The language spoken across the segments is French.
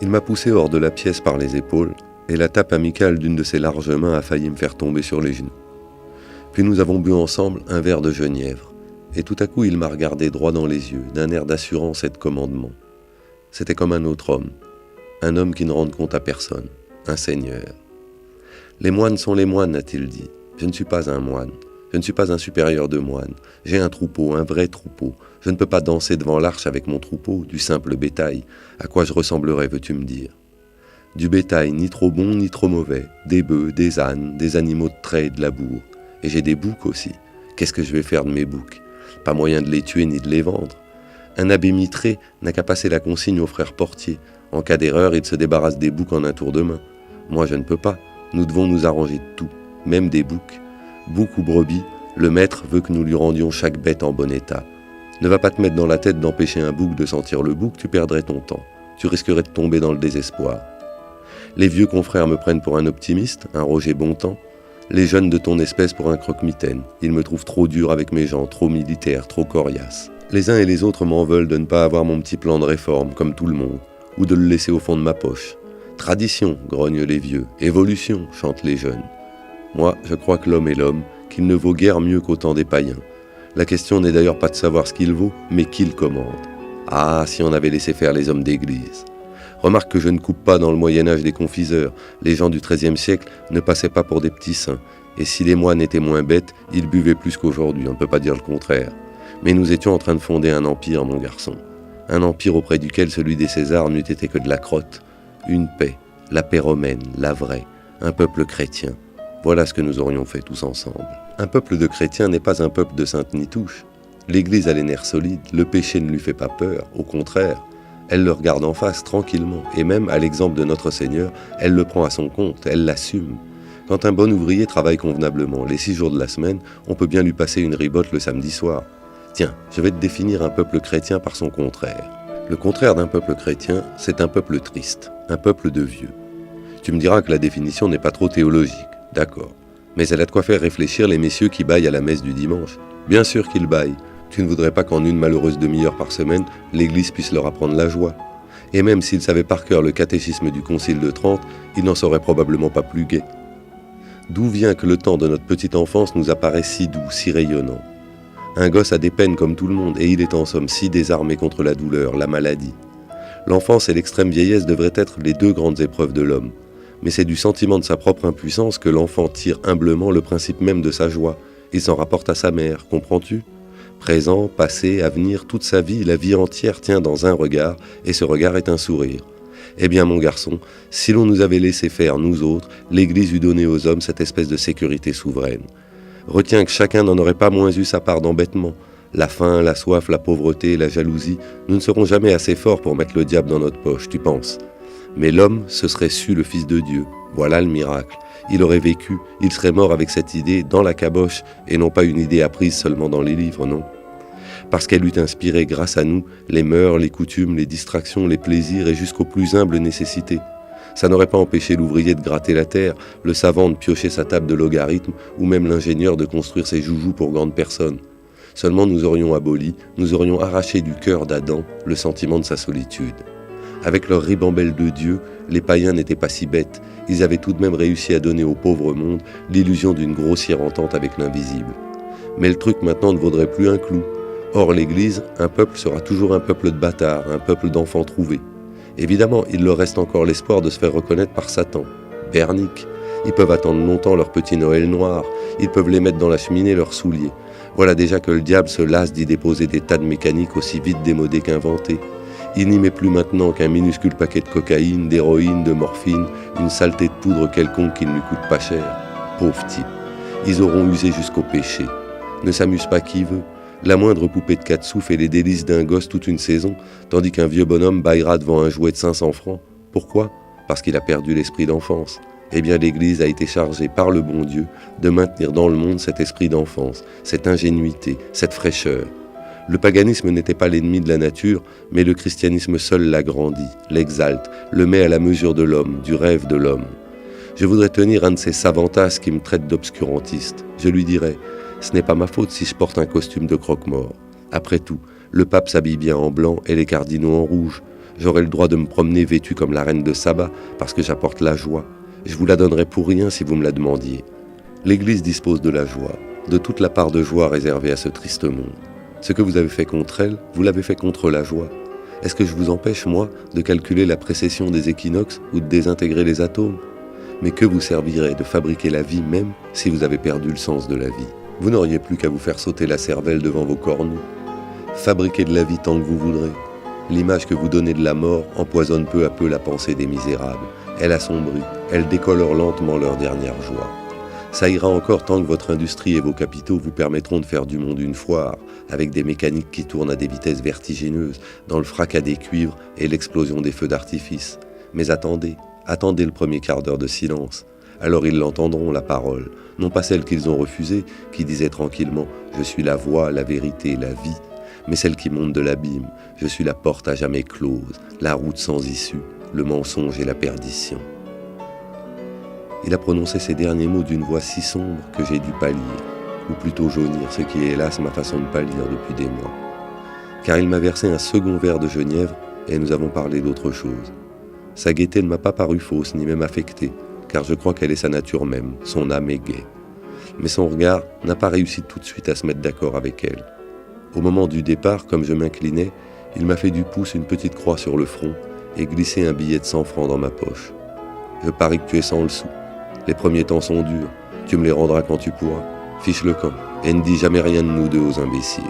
Il m'a poussé hors de la pièce par les épaules, et la tape amicale d'une de ses larges mains a failli me faire tomber sur les genoux. Puis nous avons bu ensemble un verre de genièvre, et tout à coup il m'a regardé droit dans les yeux, d'un air d'assurance et de commandement. C'était comme un autre homme, un homme qui ne rende compte à personne, un seigneur. Les moines sont les moines, a-t-il dit. Je ne suis pas un moine, je ne suis pas un supérieur de moines. J'ai un troupeau, un vrai troupeau. Je ne peux pas danser devant l'arche avec mon troupeau, du simple bétail. À quoi je ressemblerais, veux-tu me dire ? Du bétail, ni trop bon, ni trop mauvais. Des bœufs, des ânes, des animaux de trait et de labour. Et j'ai des boucs aussi. Qu'est-ce que je vais faire de mes boucs ? Pas moyen de les tuer ni de les vendre. Un abbé mitré n'a qu'à passer la consigne au frère portier. En cas d'erreur, il se débarrasse des boucs en un tour de main. Moi, je ne peux pas. Nous devons nous arranger de tout, même des boucs. Bouc ou brebis, le maître veut que nous lui rendions chaque bête en bon état. Ne va pas te mettre dans la tête d'empêcher un bouc de sentir le bouc, tu perdrais ton temps. Tu risquerais de tomber dans le désespoir. Les vieux confrères me prennent pour un optimiste, un Roger Bontemps. Les jeunes de ton espèce pour un croque-mitaine. Ils me trouvent trop dur avec mes gens, trop militaire, trop coriace. Les uns et les autres m'en veulent de ne pas avoir mon petit plan de réforme, comme tout le monde, ou de le laisser au fond de ma poche. Tradition, grognent les vieux. Évolution, chantent les jeunes. Moi, je crois que l'homme est l'homme, qu'il ne vaut guère mieux qu'au temps des païens. La question n'est d'ailleurs pas de savoir ce qu'il vaut, mais qui le commande. Ah, si on avait laissé faire les hommes d'église. Remarque que je ne coupe pas dans le Moyen-Âge des confiseurs. Les gens du XIIIe siècle ne passaient pas pour des petits saints. Et si les moines étaient moins bêtes, ils buvaient plus qu'aujourd'hui, on ne peut pas dire le contraire. Mais nous étions en train de fonder un empire, mon garçon. Un empire auprès duquel celui des Césars n'eût été que de la crotte. Une paix, la paix romaine, la vraie, un peuple chrétien. Voilà ce que nous aurions fait tous ensemble. Un peuple de chrétiens n'est pas un peuple de saintes ni touches. L'Église a les nerfs solides, le péché ne lui fait pas peur, au contraire. Elle le regarde en face, tranquillement, et même, à l'exemple de notre Seigneur, elle le prend à son compte, elle l'assume. Quand un bon ouvrier travaille convenablement, les 6 jours de la semaine, on peut bien lui passer une ribote le samedi soir. Tiens, je vais te définir un peuple chrétien par son contraire. Le contraire d'un peuple chrétien, c'est un peuple triste, un peuple de vieux. Tu me diras que la définition n'est pas trop théologique, d'accord. Mais elle a de quoi faire réfléchir les messieurs qui baillent à la messe du dimanche. Bien sûr qu'ils baillent. Tu ne voudrais pas qu'en une malheureuse demi-heure par semaine, l'Église puisse leur apprendre la joie. Et même s'ils savaient par cœur le catéchisme du Concile de Trente, ils n'en seraient probablement pas plus gais. D'où vient que le temps de notre petite enfance nous apparaît si doux, si rayonnant ? Un gosse a des peines comme tout le monde, et il est en somme si désarmé contre la douleur, la maladie. L'enfance et l'extrême vieillesse devraient être les 2 grandes épreuves de l'homme. Mais c'est du sentiment de sa propre impuissance que l'enfant tire humblement le principe même de sa joie. Il s'en rapporte à sa mère, comprends-tu ? Présent, passé, avenir, toute sa vie, la vie entière tient dans un regard, et ce regard est un sourire. Eh bien mon garçon, si l'on nous avait laissé faire, nous autres, l'Église eût donné aux hommes cette espèce de sécurité souveraine. Retiens que chacun n'en aurait pas moins eu sa part d'embêtement. La faim, la soif, la pauvreté, la jalousie, nous ne serons jamais assez forts pour mettre le diable dans notre poche, tu penses ? Mais l'homme se serait su le Fils de Dieu. Voilà le miracle. Il aurait vécu, il serait mort avec cette idée dans la caboche et non pas une idée apprise seulement dans les livres, non. Parce qu'elle eût inspiré grâce à nous les mœurs, les coutumes, les distractions, les plaisirs et jusqu'aux plus humbles nécessités. Ça n'aurait pas empêché l'ouvrier de gratter la terre, le savant de piocher sa table de logarithme ou même l'ingénieur de construire ses joujoux pour grandes personnes. Seulement nous aurions aboli, nous aurions arraché du cœur d'Adam le sentiment de sa solitude. Avec leur ribambelle de Dieu, les païens n'étaient pas si bêtes. Ils avaient tout de même réussi à donner au pauvre monde l'illusion d'une grossière entente avec l'invisible. Mais le truc maintenant ne vaudrait plus un clou. Hors l'Église, un peuple sera toujours un peuple de bâtards, un peuple d'enfants trouvés. Évidemment, il leur reste encore l'espoir de se faire reconnaître par Satan. Bernique. Ils peuvent attendre longtemps leur petit Noël noir. Ils peuvent les mettre dans la cheminée leurs souliers. Voilà déjà que le diable se lasse d'y déposer des tas de mécaniques aussi vite démodés qu'inventés. Il n'y met plus maintenant qu'un minuscule paquet de cocaïne, d'héroïne, de morphine, une saleté de poudre quelconque qui ne lui coûte pas cher. Pauvre type. Ils auront usé jusqu'au péché. Ne s'amuse pas qui veut. La moindre poupée de 4 sous fait les délices d'un gosse toute une saison, tandis qu'un vieux bonhomme bâillera devant un jouet de 500 francs. Pourquoi ? Parce qu'il a perdu l'esprit d'enfance. Eh bien l'Église a été chargée par le bon Dieu de maintenir dans le monde cet esprit d'enfance, cette ingénuité, cette fraîcheur. Le paganisme n'était pas l'ennemi de la nature, mais le christianisme seul l'agrandit, l'exalte, le met à la mesure de l'homme, du rêve de l'homme. Je voudrais tenir un de ces savantasses qui me traitent d'obscurantiste. Je lui dirais, ce n'est pas ma faute si je porte un costume de croque-mort. Après tout, le pape s'habille bien en blanc et les cardinaux en rouge. J'aurai le droit de me promener vêtu comme la reine de Saba parce que j'apporte la joie. Je vous la donnerai pour rien si vous me la demandiez. L'Église dispose de la joie, de toute la part de joie réservée à ce triste monde. Ce que vous avez fait contre elle, vous l'avez fait contre la joie. Est-ce que je vous empêche, moi, de calculer la précession des équinoxes ou de désintégrer les atomes ? Mais que vous servirait de fabriquer la vie même si vous avez perdu le sens de la vie ? Vous n'auriez plus qu'à vous faire sauter la cervelle devant vos cornus. Fabriquez de la vie tant que vous voudrez. L'image que vous donnez de la mort empoisonne peu à peu la pensée des misérables. Elle assombrit, elle décolore lentement leur dernière joie. Ça ira encore tant que votre industrie et vos capitaux vous permettront de faire du monde une foire, avec des mécaniques qui tournent à des vitesses vertigineuses, dans le fracas des cuivres et l'explosion des feux d'artifice. Mais attendez le premier quart d'heure de silence. Alors ils l'entendront, la parole, non pas celle qu'ils ont refusée, qui disait tranquillement « Je suis la voie, la vérité, la vie », mais celle qui monte de l'abîme « Je suis la porte à jamais close, la route sans issue, le mensonge et la perdition ». Il a prononcé ces derniers mots d'une voix si sombre que j'ai dû pâlir, ou plutôt jaunir, ce qui est hélas ma façon de pâlir depuis des mois. Car il m'a versé un second verre de genièvre et nous avons parlé d'autre chose. Sa gaieté ne m'a pas paru fausse ni même affectée, car je crois qu'elle est sa nature même, son âme est gaie. Mais son regard n'a pas réussi tout de suite à se mettre d'accord avec elle. Au moment du départ, comme je m'inclinais, il m'a fait du pouce une petite croix sur le front et glissé un billet de 100 francs dans ma poche. Je parie que tu es sans le sou. Les premiers temps sont durs, tu me les rendras quand tu pourras. Fiche le camp, et ne dis jamais rien de nous deux aux imbéciles.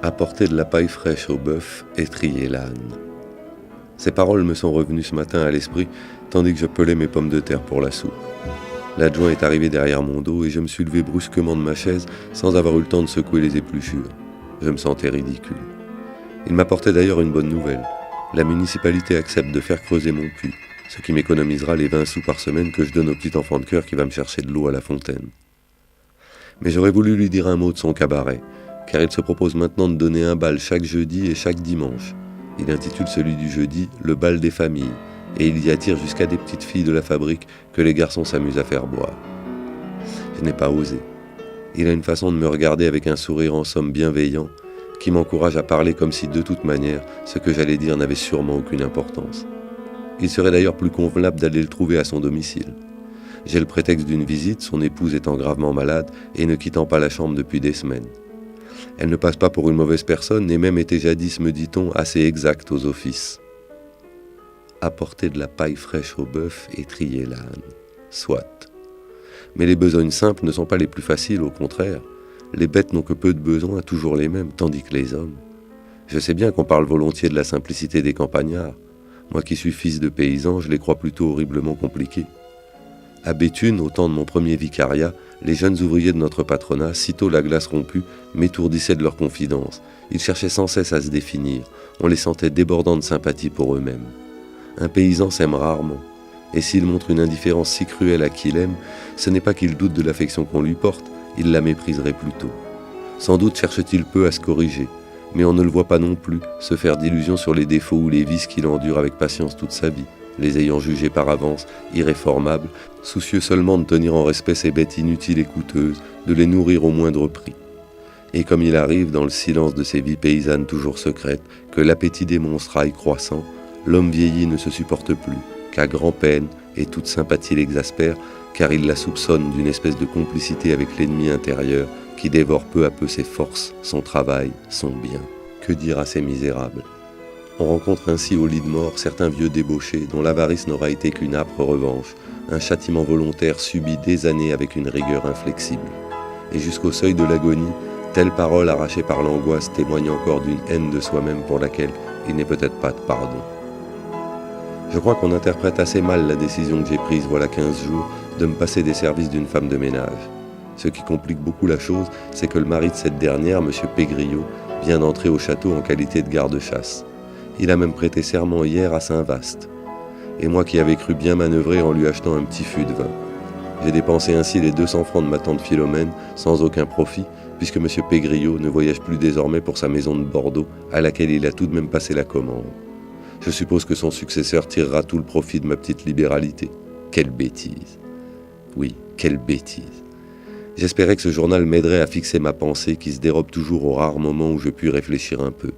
Apporter de la paille fraîche au bœuf et trier l'âne. Ces paroles me sont revenues ce matin à l'esprit, tandis que je pelais mes pommes de terre pour la soupe. L'adjoint est arrivé derrière mon dos et je me suis levé brusquement de ma chaise sans avoir eu le temps de secouer les épluchures. Je me sentais ridicule. Il m'apportait d'ailleurs une bonne nouvelle. La municipalité accepte de faire creuser mon puits, ce qui m'économisera les 20 sous par semaine que je donne au petit enfant de cœur qui va me chercher de l'eau à la fontaine. Mais j'aurais voulu lui dire un mot de son cabaret, car il se propose maintenant de donner un bal chaque jeudi et chaque dimanche. Il intitule celui du jeudi « Le bal des familles » et il y attire jusqu'à des petites filles de la fabrique que les garçons s'amusent à faire boire. Je n'ai pas osé. Il a une façon de me regarder avec un sourire en somme bienveillant qui m'encourage à parler comme si de toute manière ce que j'allais dire n'avait sûrement aucune importance. Il serait d'ailleurs plus convenable d'aller le trouver à son domicile. J'ai le prétexte d'une visite, son épouse étant gravement malade et ne quittant pas la chambre depuis des semaines. Elle ne passe pas pour une mauvaise personne et même était jadis, me dit-on, assez exacte aux offices. Apporter de la paille fraîche au bœuf et trier l'âne. Soit. Mais les besognes simples ne sont pas les plus faciles, au contraire. Les bêtes n'ont que peu de besoins, toujours les mêmes, tandis que les hommes. Je sais bien qu'on parle volontiers de la simplicité des campagnards. Moi qui suis fils de paysan, je les crois plutôt horriblement compliqués. À Béthune, au temps de mon premier vicariat, les jeunes ouvriers de notre patronat, sitôt la glace rompue, m'étourdissaient de leurs confidences. Ils cherchaient sans cesse à se définir. On les sentait débordants de sympathie pour eux-mêmes. Un paysan s'aime rarement. Et s'il montre une indifférence si cruelle à qui l'aime, ce n'est pas qu'il doute de l'affection qu'on lui porte, il la mépriserait plutôt. Sans doute cherche-t-il peu à se corriger, mais on ne le voit pas non plus se faire d'illusions sur les défauts ou les vices qu'il endure avec patience toute sa vie, les ayant jugés par avance irréformables, soucieux seulement de tenir en respect ces bêtes inutiles et coûteuses, de les nourrir au moindre prix. Et comme il arrive, dans le silence de ces vies paysannes toujours secrètes, que l'appétit des monstres aille croissant, l'homme vieilli ne se supporte plus, qu'à grand-peine, et toute sympathie l'exaspère, car il la soupçonne d'une espèce de complicité avec l'ennemi intérieur qui dévore peu à peu ses forces, son travail, son bien. Que dire à ces misérables ? On rencontre ainsi au lit de mort certains vieux débauchés dont l'avarice n'aura été qu'une âpre revanche, un châtiment volontaire subi des années avec une rigueur inflexible. Et jusqu'au seuil de l'agonie, telle parole arrachée par l'angoisse témoigne encore d'une haine de soi-même pour laquelle il n'est peut-être pas de pardon. Je crois qu'on interprète assez mal la décision que j'ai prise voilà 15 jours de me passer des services d'une femme de ménage. Ce qui complique beaucoup la chose, c'est que le mari de cette dernière, M. Pégriot, vient d'entrer au château en qualité de garde-chasse. Il a même prêté serment hier à Saint-Vaast. Et moi qui avais cru bien manœuvrer en lui achetant un petit fût de vin. J'ai dépensé ainsi les 200 francs de ma tante Philomène sans aucun profit, puisque M. Pégriot ne voyage plus désormais pour sa maison de Bordeaux, à laquelle il a tout de même passé la commande. Je suppose que son successeur tirera tout le profit de ma petite libéralité. Quelle bêtise! Oui, quelle bêtise! J'espérais que ce journal m'aiderait à fixer ma pensée qui se dérobe toujours aux rares moments où je puis réfléchir un peu.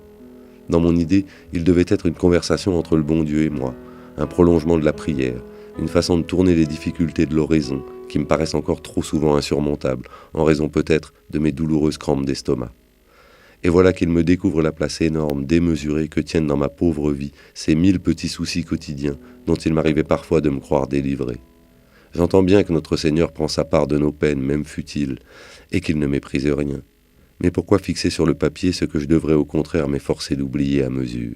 Dans mon idée, il devait être une conversation entre le bon Dieu et moi, un prolongement de la prière, une façon de tourner les difficultés de l'oraison, qui me paraissent encore trop souvent insurmontables, en raison peut-être de mes douloureuses crampes d'estomac. Et voilà qu'il me découvre la place énorme, démesurée que tiennent dans ma pauvre vie ces 1000 petits soucis quotidiens dont il m'arrivait parfois de me croire délivré. J'entends bien que notre Seigneur prend sa part de nos peines, même futiles, et qu'il ne méprise rien. Mais pourquoi fixer sur le papier ce que je devrais au contraire m'efforcer d'oublier à mesure?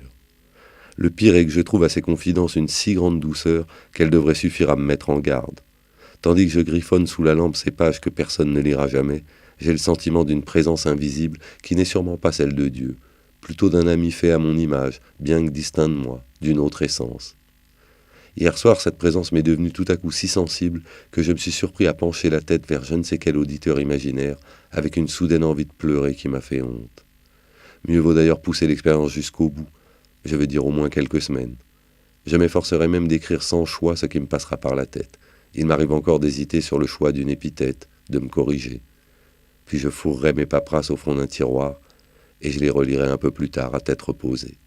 Le pire est que je trouve à ces confidences une si grande douceur qu'elles devraient suffire à me mettre en garde. Tandis que je griffonne sous la lampe ces pages que personne ne lira jamais, j'ai le sentiment d'une présence invisible qui n'est sûrement pas celle de Dieu, plutôt d'un ami fait à mon image, bien que distinct de moi, d'une autre essence. Hier soir, cette présence m'est devenue tout à coup si sensible que je me suis surpris à pencher la tête vers je ne sais quel auditeur imaginaire, avec une soudaine envie de pleurer qui m'a fait honte. Mieux vaut d'ailleurs pousser l'expérience jusqu'au bout, je veux dire au moins quelques semaines. Je m'efforcerai même d'écrire sans choix ce qui me passera par la tête. Il m'arrive encore d'hésiter sur le choix d'une épithète, de me corriger. Puis je fourrerai mes paperasses au fond d'un tiroir et je les relirai un peu plus tard à tête reposée.